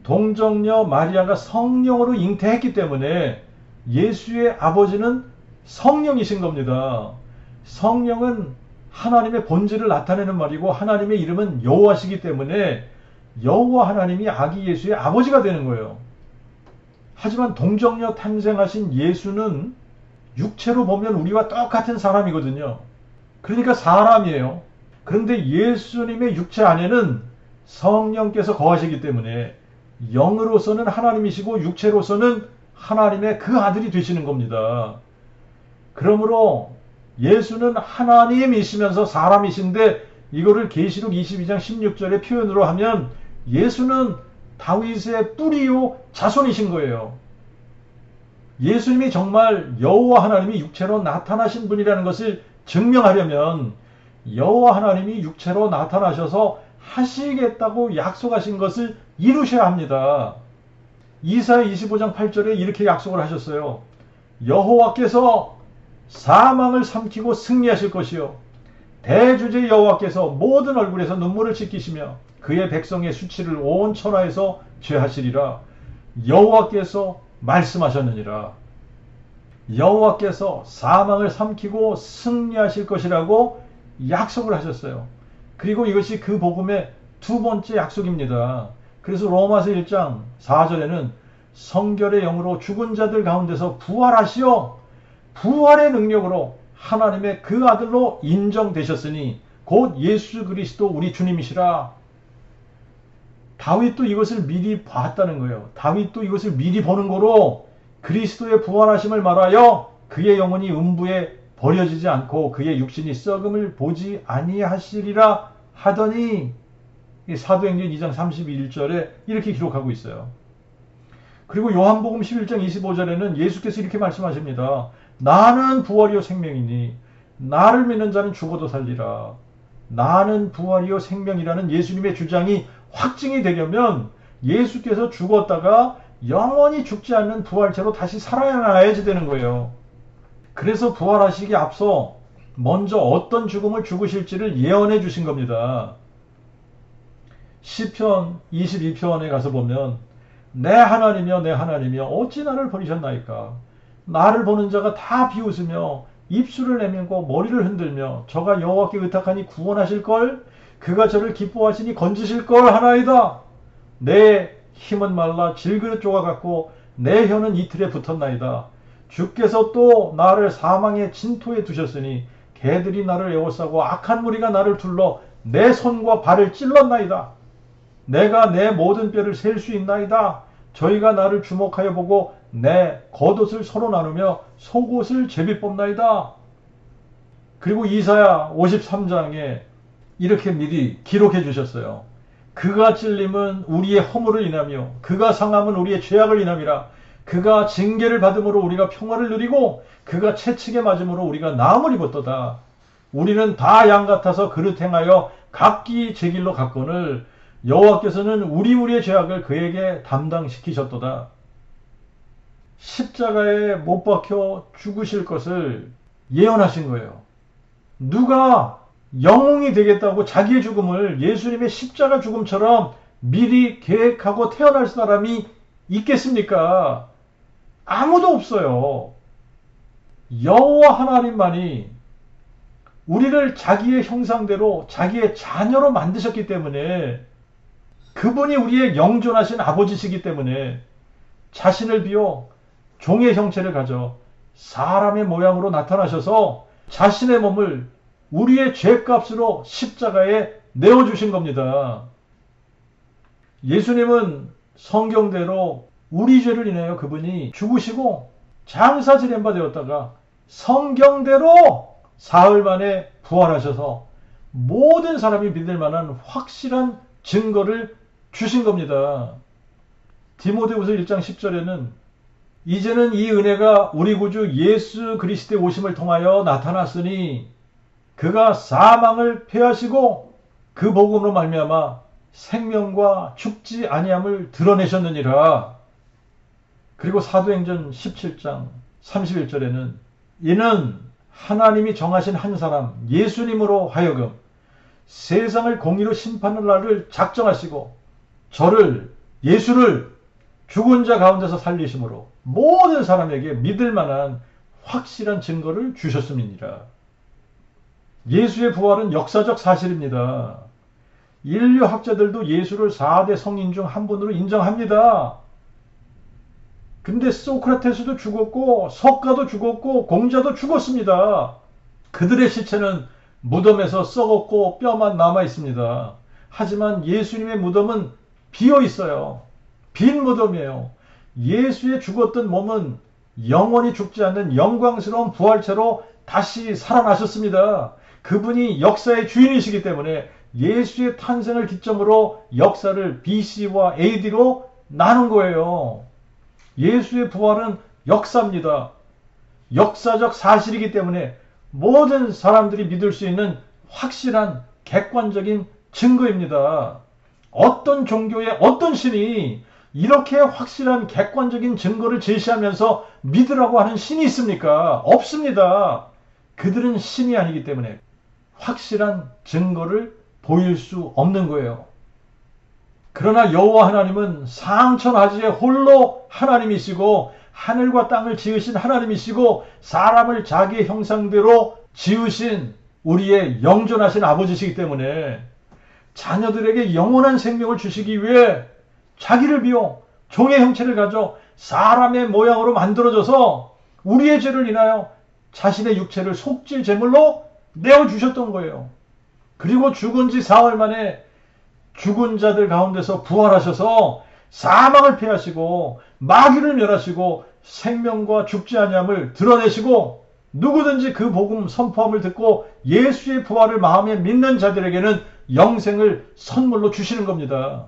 동정녀 마리아가 성령으로 잉태했기 때문에 예수의 아버지는 성령이신 겁니다. 성령은 하나님의 본질을 나타내는 말이고 하나님의 이름은 여호와시기 때문에 여호와 하나님이 아기 예수의 아버지가 되는 거예요. 하지만 동정녀 탄생하신 예수는 육체로 보면 우리와 똑같은 사람이거든요. 그러니까 사람이에요. 그런데 예수님의 육체 안에는 성령께서 거하시기 때문에 영으로서는 하나님이시고 육체로서는 하나님의 그 아들이 되시는 겁니다. 그러므로 예수는 하나님이시면서 사람이신데 이거를 계시록 22장 16절의 표현으로 하면 예수는 다윗의 뿌리요 자손이신 거예요. 예수님이 정말 여호와 하나님이 육체로 나타나신 분이라는 것을 증명하려면 여호와 하나님이 육체로 나타나셔서 하시겠다고 약속하신 것을 이루셔야 합니다. 이사야 25장 8절에 이렇게 약속을 하셨어요. 여호와께서 사망을 삼키고 승리하실 것이요 대주제 여호와께서 모든 얼굴에서 눈물을 씻기시며 그의 백성의 수치를 온 천하에서 죄하시리라. 여호와께서 말씀하셨느니라. 여호와께서 사망을 삼키고 승리하실 것이라고 약속을 하셨어요. 그리고 이것이 그 복음의 두 번째 약속입니다. 그래서 로마서 1장 4절에는 성결의 영으로 죽은 자들 가운데서 부활하시어 부활의 능력으로 하나님의 그 아들로 인정되셨으니 곧 예수 그리스도 우리 주님이시라. 다윗도 이것을 미리 봤다는 거예요. 다윗도 이것을 미리 보는 거로 그리스도의 부활하심을 말하여 그의 영혼이 음부에 버려지지 않고 그의 육신이 썩음을 보지 아니하시리라 하더니 사도행전 2장 31절에 이렇게 기록하고 있어요. 그리고 요한복음 11장 25절에는 예수께서 이렇게 말씀하십니다. 나는 부활이요 생명이니 나를 믿는 자는 죽어도 살리라. 나는 부활이요 생명이라는 예수님의 주장이 확증이 되려면 예수께서 죽었다가 영원히 죽지 않는 부활체로 다시 살아나야지 되는 거예요. 그래서 부활하시기 앞서 먼저 어떤 죽음을 죽으실지를 예언해 주신 겁니다. 시편 22편에 가서 보면 내 하나님이여 어찌 나를 버리셨나이까. 나를 보는 자가 다 비웃으며 입술을 내밀고 머리를 흔들며 저가 여호와께 의탁하니 구원하실걸. 그가 저를 기뻐하시니 건지실걸 하나이다. 내 힘은 말라 질그릇 조각 같고 내 혀는 이틀에 붙었나이다. 주께서 또 나를 사망의 진토에 두셨으니 개들이 나를 에워싸고 악한 무리가 나를 둘러 내 손과 발을 찔렀나이다. 내가 내 모든 뼈를 셀 수 있나이다. 저희가 나를 주목하여 보고 내 겉옷을 서로 나누며 속옷을 제비 뽑나이다. 그리고 이사야 53장에 이렇게 미리 기록해 주셨어요. 그가 찔림은 우리의 허물을 인하며 그가 상함은 우리의 죄악을 인함이라. 그가 징계를 받음으로 우리가 평화를 누리고 그가 채찍에 맞음으로 우리가 나음을 입었도다. 우리는 다 양 같아서 그릇 행하여 각기 제 길로 갔거늘 여호와께서는 우리의 죄악을 그에게 담당시키셨도다. 십자가에 못 박혀 죽으실 것을 예언하신 거예요. 누가 영웅이 되겠다고 자기의 죽음을 예수님의 십자가 죽음처럼 미리 계획하고 태어날 사람이 있겠습니까? 아무도 없어요. 여호와 하나님만이 우리를 자기의 형상대로 자기의 자녀로 만드셨기 때문에, 그분이 우리의 영존하신 아버지시기 때문에 자신을 비워 종의 형체를 가져 사람의 모양으로 나타나셔서 자신의 몸을 우리의 죄값으로 십자가에 내어주신 겁니다. 예수님은 성경대로 우리 죄를 인하여 그분이 죽으시고 장사 지낸 바 되었다가 성경대로 사흘 만에 부활하셔서 모든 사람이 믿을 만한 확실한 증거를 주신 겁니다. 디모데후서 1장 10절에는 이제는 이 은혜가 우리 구주 예수 그리스도의 오심을 통하여 나타났으니 그가 사망을 패하시고 그 복음으로 말미암아 생명과 죽지 아니함을 드러내셨느니라. 그리고 사도행전 17장 31절에는 이는 하나님이 정하신 한 사람 예수님으로 하여금 세상을 공의로 심판할 날을 작정하시고 저를 예수를 죽은 자 가운데서 살리심으로 모든 사람에게 믿을 만한 확실한 증거를 주셨음이니라. 예수의 부활은 역사적 사실입니다. 인류 학자들도 예수를 4대 성인 중 한 분으로 인정합니다. 근데 소크라테스도 죽었고 석가도 죽었고 공자도 죽었습니다. 그들의 시체는 무덤에서 썩었고 뼈만 남아 있습니다. 하지만 예수님의 무덤은 비어 있어요. 빈 무덤이에요. 예수의 죽었던 몸은 영원히 죽지 않는 영광스러운 부활체로 다시 살아나셨습니다. 그분이 역사의 주인이시기 때문에 예수의 탄생을 기점으로 역사를 BC와 AD로 나눈 거예요. 예수의 부활은 역사입니다. 역사적 사실이기 때문에 모든 사람들이 믿을 수 있는 확실한 객관적인 증거입니다. 어떤 종교의 어떤 신이 이렇게 확실한 객관적인 증거를 제시하면서 믿으라고 하는 신이 있습니까? 없습니다. 그들은 신이 아니기 때문에 확실한 증거를 보일 수 없는 거예요. 그러나 여호와 하나님은 상천하지의 홀로 하나님이시고 하늘과 땅을 지으신 하나님이시고 사람을 자기의 형상대로 지으신 우리의 영존하신 아버지시기 때문에 자녀들에게 영원한 생명을 주시기 위해 자기를 비워 종의 형체를 가져 사람의 모양으로 만들어져서 우리의 죄를 인하여 자신의 육체를 속죄 제물로 내어주셨던 거예요. 그리고 죽은 지 사흘 만에 죽은 자들 가운데서 부활하셔서 사망을 패하시고 마귀를 멸하시고 생명과 죽지 아니함을 드러내시고 누구든지 그 복음 선포함을 듣고 예수의 부활을 마음에 믿는 자들에게는 영생을 선물로 주시는 겁니다.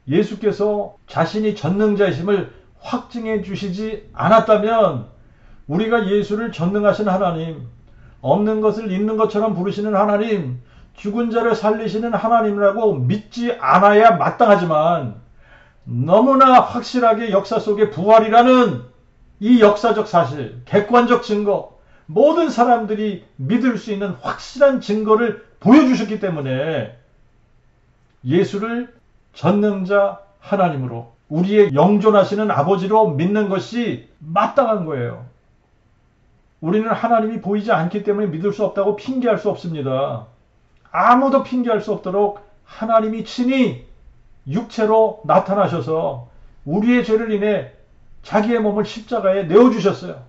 예수께서 자신이 전능자이심을 확증해 주시지 않았다면 우리가 예수를 전능하신 하나님, 없는 것을 있는 것처럼 부르시는 하나님, 죽은 자를 살리시는 하나님이라고 믿지 않아야 마땅하지만 너무나 확실하게 역사 속의 부활이라는 이 역사적 사실, 객관적 증거, 모든 사람들이 믿을 수 있는 확실한 증거를 보여주셨기 때문에 예수를 전능자 하나님으로 우리의 영존하시는 아버지로 믿는 것이 마땅한 거예요. 우리는 하나님이 보이지 않기 때문에 믿을 수 없다고 핑계할 수 없습니다. 아무도 핑계할 수 없도록 하나님이 친히 육체로 나타나셔서 우리의 죄를 인해 자기의 몸을 십자가에 내어주셨어요.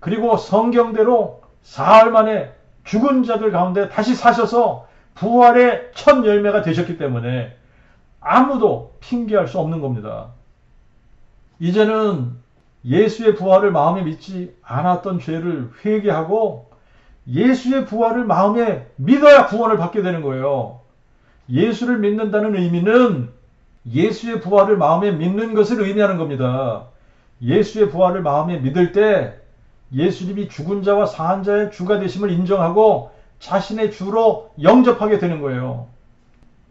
그리고 성경대로 사흘 만에 죽은 자들 가운데 다시 사셔서 부활의 첫 열매가 되셨기 때문에 아무도 핑계할 수 없는 겁니다. 이제는 예수의 부활을 마음에 믿지 않았던 죄를 회개하고 예수의 부활을 마음에 믿어야 구원을 받게 되는 거예요. 예수를 믿는다는 의미는 예수의 부활을 마음에 믿는 것을 의미하는 겁니다. 예수의 부활을 마음에 믿을 때 예수님이 죽은 자와 사한 자의 주가 되심을 인정하고 자신의 주로 영접하게 되는 거예요.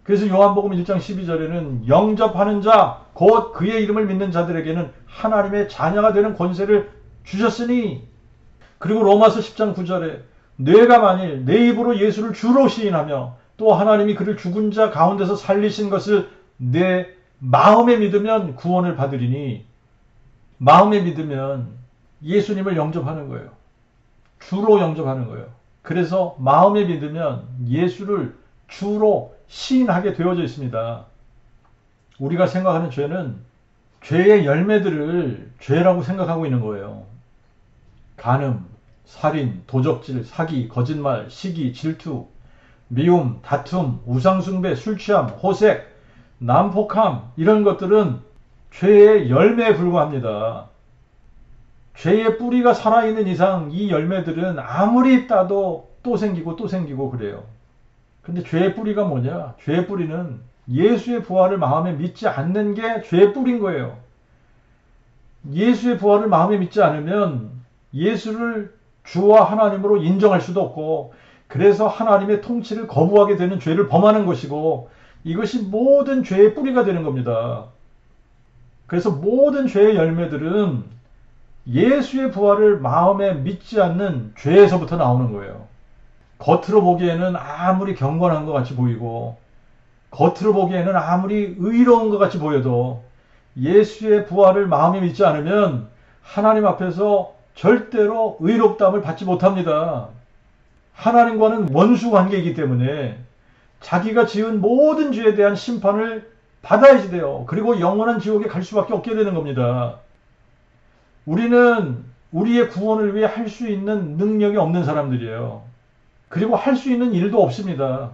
그래서 요한복음 1장 12절에는 영접하는 자, 곧 그의 이름을 믿는 자들에게는 하나님의 자녀가 되는 권세를 주셨으니, 그리고 로마서 10장 9절에 내가 만일 내 입으로 예수를 주로 시인하며 또 하나님이 그를 죽은 자 가운데서 살리신 것을 내 마음에 믿으면 구원을 받으리니, 마음에 믿으면 예수님을 영접하는 거예요. 주로 영접하는 거예요. 그래서 마음에 믿으면 예수를 주로 시인하게 되어져 있습니다. 우리가 생각하는 죄는 죄의 열매들을 죄라고 생각하고 있는 거예요. 간음, 살인, 도적질, 사기, 거짓말, 시기, 질투, 미움, 다툼, 우상숭배, 술취함, 호색, 난폭함, 이런 것들은 죄의 열매에 불과합니다. 죄의 뿌리가 살아있는 이상 이 열매들은 아무리 따도 또 생기고 또 생기고 그래요. 근데 죄의 뿌리가 뭐냐? 죄의 뿌리는 예수의 부활을 마음에 믿지 않는 게 죄의 뿌리인 거예요. 예수의 부활을 마음에 믿지 않으면 예수를 주와 하나님으로 인정할 수도 없고, 그래서 하나님의 통치를 거부하게 되는 죄를 범하는 것이고, 이것이 모든 죄의 뿌리가 되는 겁니다. 그래서 모든 죄의 열매들은 예수의 부활을 마음에 믿지 않는 죄에서부터 나오는 거예요. 겉으로 보기에는 아무리 경건한 것 같이 보이고, 겉으로 보기에는 아무리 의로운 것 같이 보여도 예수의 부활을 마음에 믿지 않으면 하나님 앞에서 절대로 의롭다함을 받지 못합니다. 하나님과는 원수 관계이기 때문에 자기가 지은 모든 죄에 대한 심판을 받아야지 돼요. 그리고 영원한 지옥에 갈 수밖에 없게 되는 겁니다. 우리는 우리의 구원을 위해 할 수 있는 능력이 없는 사람들이에요. 그리고 할 수 있는 일도 없습니다.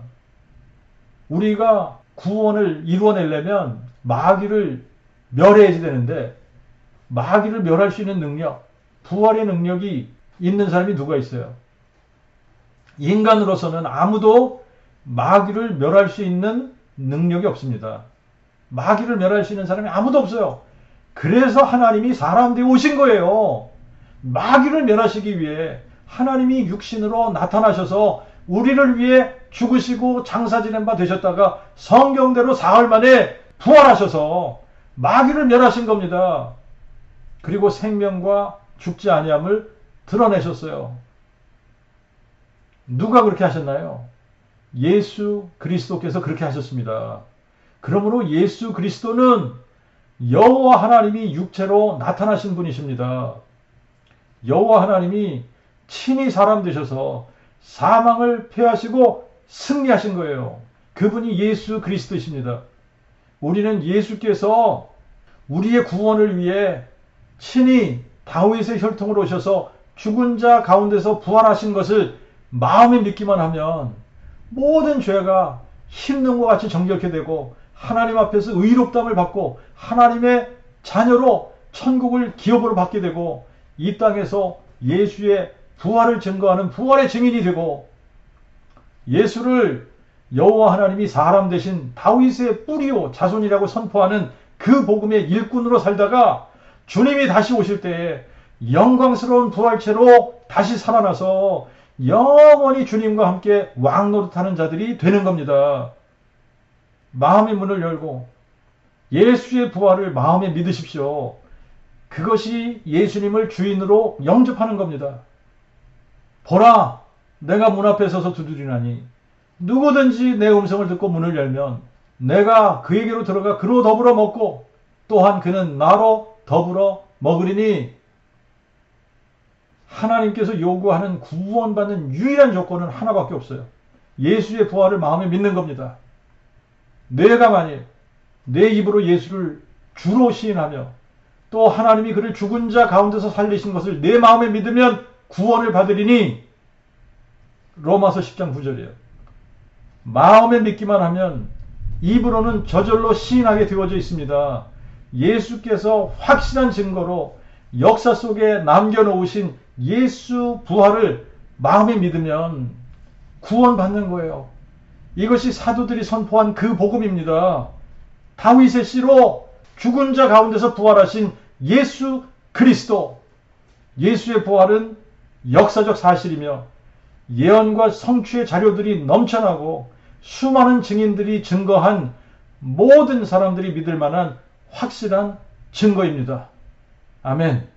우리가 구원을 이루어내려면 마귀를 멸해야지 되는데, 마귀를 멸할 수 있는 능력, 부활의 능력이 있는 사람이 누가 있어요? 인간으로서는 아무도 마귀를 멸할 수 있는 능력이 없습니다. 마귀를 멸할 수 있는 사람이 아무도 없어요. 그래서 하나님이 사람 되어 오신 거예요. 마귀를 멸하시기 위해 하나님이 육신으로 나타나셔서 우리를 위해 죽으시고 장사 지낸 바 되셨다가 성경대로 사흘 만에 부활하셔서 마귀를 멸하신 겁니다. 그리고 생명과 죽지 아니함을 드러내셨어요. 누가 그렇게 하셨나요? 예수 그리스도께서 그렇게 하셨습니다. 그러므로 예수 그리스도는 여호와 하나님이 육체로 나타나신 분이십니다. 여호와 하나님이 친히 사람 되셔서 사망을 패하시고 승리하신 거예요. 그분이 예수 그리스도이십니다. 우리는 예수께서 우리의 구원을 위해 친히 다윗의 혈통으로 오셔서 죽은 자 가운데서 부활하신 것을 마음에 믿기만 하면 모든 죄가 흰눈과 같이 정결케 되고 하나님 앞에서 의롭다함을 받고 하나님의 자녀로 천국을 기업으로 받게 되고 이 땅에서 예수의 부활을 증거하는 부활의 증인이 되고, 예수를 여호와 하나님이 사람 대신 다윗의 뿌리요 자손이라고 선포하는 그 복음의 일꾼으로 살다가 주님이 다시 오실 때에 영광스러운 부활체로 다시 살아나서 영원히 주님과 함께 왕노릇하는 자들이 되는 겁니다. 마음의 문을 열고 예수의 부활을 마음에 믿으십시오. 그것이 예수님을 주인으로 영접하는 겁니다. 보라, 내가 문 앞에 서서 두드리나니 누구든지 내 음성을 듣고 문을 열면 내가 그에게로 들어가 그로 더불어 먹고 또한 그는 나로 더불어 먹으리니, 하나님께서 요구하는 구원받는 유일한 조건은 하나밖에 없어요. 예수의 부활을 마음에 믿는 겁니다. 내가 만일 내 입으로 예수를 주로 시인하며 또 하나님이 그를 죽은 자 가운데서 살리신 것을 내 마음에 믿으면 구원을 받으리니, 로마서 10장 9절이에요. 마음에 믿기만 하면 입으로는 저절로 시인하게 되어져 있습니다. 예수께서 확실한 증거로 역사 속에 남겨놓으신 예수 부활을 마음에 믿으면 구원받는 거예요. 이것이 사도들이 선포한 그 복음입니다. 다윗의 씨로 죽은 자 가운데서 부활하신 예수 그리스도. 예수의 부활은 역사적 사실이며 예언과 성취의 자료들이 넘쳐나고 수많은 증인들이 증거한 모든 사람들이 믿을 만한 확실한 증거입니다. 아멘.